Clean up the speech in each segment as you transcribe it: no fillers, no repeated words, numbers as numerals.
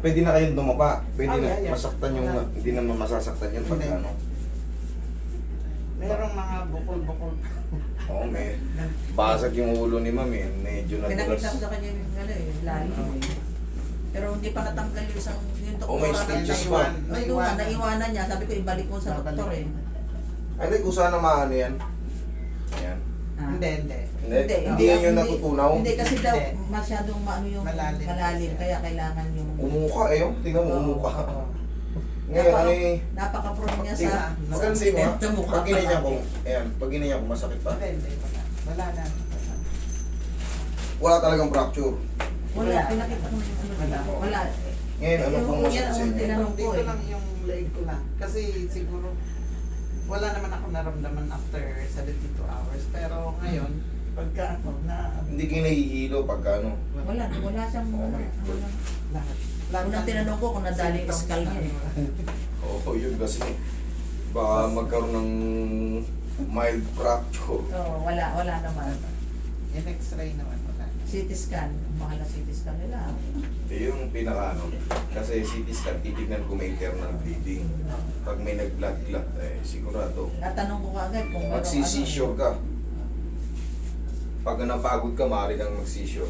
pwede na kayong dumapa. Pwede Oh, na yeah. masaktan yung, hindi naman masasaktan yan pag Hindi. ano. Merong mga bukol-bukol. Oo, may basag yung ulo ni ma'am eh. Medyo Pinakita ko nadulas. sa kanya yung ano eh, lalim. Pero hindi pa natanggal yung isang yung doktor. Oh, may stitches pa. Ay, doon nga, naiwanan niya. Sabi ko, ibalik mo sa doktor eh. Ay, kung sana maano yan. Ayan. Ah. Hindi. Hindi yan yung natutunaw. Hindi kasi daw Hindi. masyadong maano yung Malalim. kaya kailangan yung Umuka eh. Oh. Tingnan mo, Oo. umuka. Oo. Ngayon, ano eh. napaka-prone niya sa Magansin mo ha. sa mukha Pag ginanyan ko, palagi. ayan, pag ginanyan ko, masakit pa. Hindi. Wala na. Wala talagang fracture. Wala, pinakita ko na yung ano. Wala. Ngayon, ano pong Yan masakit sa ang inyo? tinanong ko Dito eh. lang yung leg ko lang. Kasi siguro, wala naman ako naramdaman after 72 hours. Pero ngayon, pagka ano, na Hindi kayo nahihilo pagka ano. Wala siyang Okay. lahat. Unang tinanong ko kung nadali yung symptoms skull na niya eh. Oo, yun kasi. Baka magkaroon ng mild fracture. Oo, wala naman. In x-ray naman wala. CT scan, mahal na CT scan nila. Yung pinaka ano. Kasi CT scan, titignan kung may internal bleeding. Pag may nag-blood clot, eh, sigurado. Natanong ko agad kung merong Magsisisure ka. Pag napagod ka, maaari kang magsisure.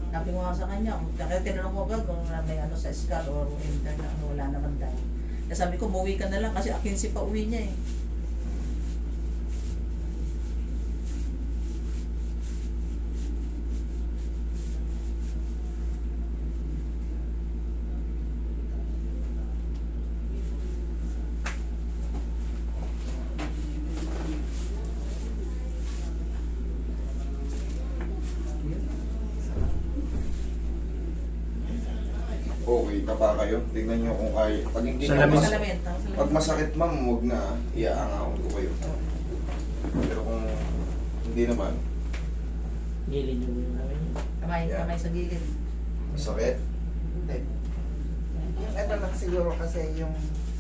Sabi ko nga sa kanya, kaya tinanong ko agad kung may ano sa skull or internal, wala naman daw. Kaya sabi ko, buwi ka na lang kasi 15 pa uwi niya eh. Okay, tapa kayo. Tingnan nyo kung kaya. Pag hindi Salamin. pag masakit ma'am, huwag na. Iaangawin ko kayo. Pero kung hindi naman, Gilid yung namin. Kamay sa gilid. masakit. Hindi. Yung ano lang siguro kasi yung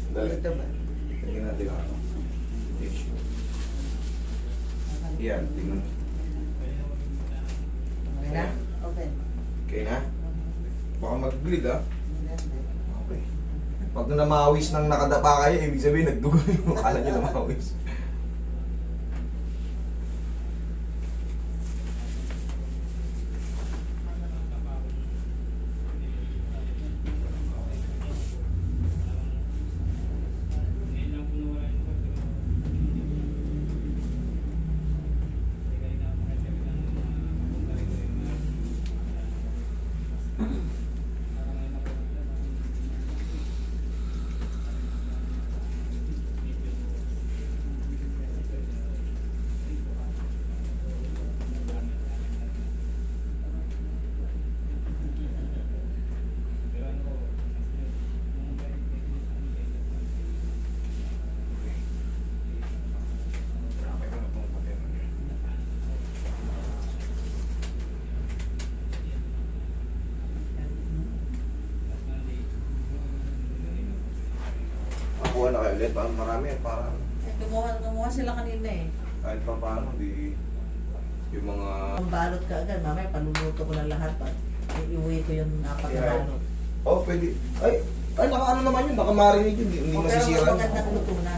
Dali. dito ba? Tingnan natin ang ano. Tissue. Yan, tingnan. Okay na? Okay. Okay na? Baka mag-bleed ah. Hindi. Okay. Pag namawis ng nakadapa kayo, ibig sabihin nagdugo yung akala nyo namawis. Nakuha na kayo ulit, parang marami, parang Gumawa sila kanina eh. kahit pa paano, di yung mga... Ang balot ka agad, mamaya paluluto ko na lahat. Iuwi ko yung apat na Yeah. balot. Oh, pwede. Ay, naka ano naman yun, naka marinig yun, hindi O, pero mas masisira. magandang luto na.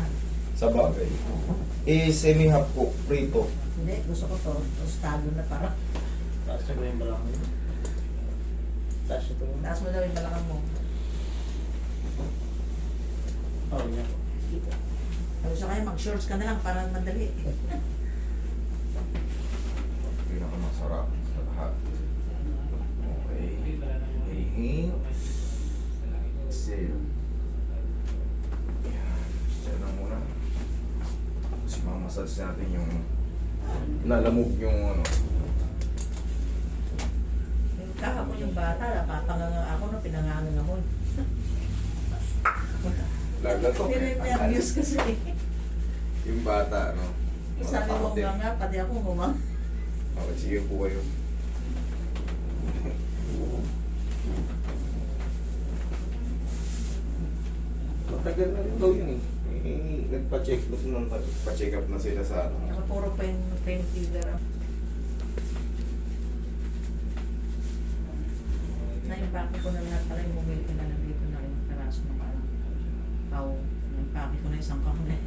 Sa bagay. Semi-half cook, prito. Hindi, gusto ko to. Tostado na parang. Taas na ko yung balakang yun. Taas ito. Taas mo daw yung balakang mo. Oh, yan. Sabi sa kanya, mag-shorts ka na lang para madali. Pinakamasarap sa lahat. Okay. Inhale. Exhale. Yan. Diyan lang muna. Kasi mamasage natin yung nalamog yung ano. Yung kahapon yung bata, napapanganga ako na pinangangang ako. Lagatok Pero eh. yung nervous kasi. Yung bata, ano. Sabi mo Makakapatid. nga, pati ako humang. Okay, sige po kayo. Matagal na rin daw yun eh. Nagpa-check up na sila sa ano. Saka puro painkiller. Pinimpake ko na lahat pala yung bumili ko na lang dito na yung karaso ng parang pau. Pinimpake ko na isang kahon eh.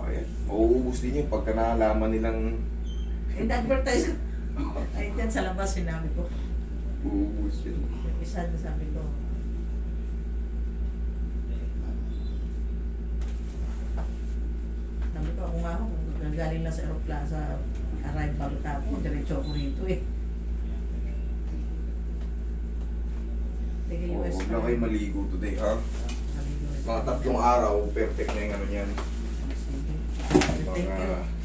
Ayan. Mauubos din yun pagka naalaman nilang In-advertise ko. Ay, dyan sa labas sinabi ko. uubos yun. Yung isa na sabi ko. Sabi ko, ako nga ako, nagaling lang sa Aeroplaza, arrival tapo, diretso ako rito eh. Sige, Oh, US huwag na kayo maligo today, ha? Sabi US. Mga 3 araw, perfect na yung ano yan. Sige. Thank you. Mga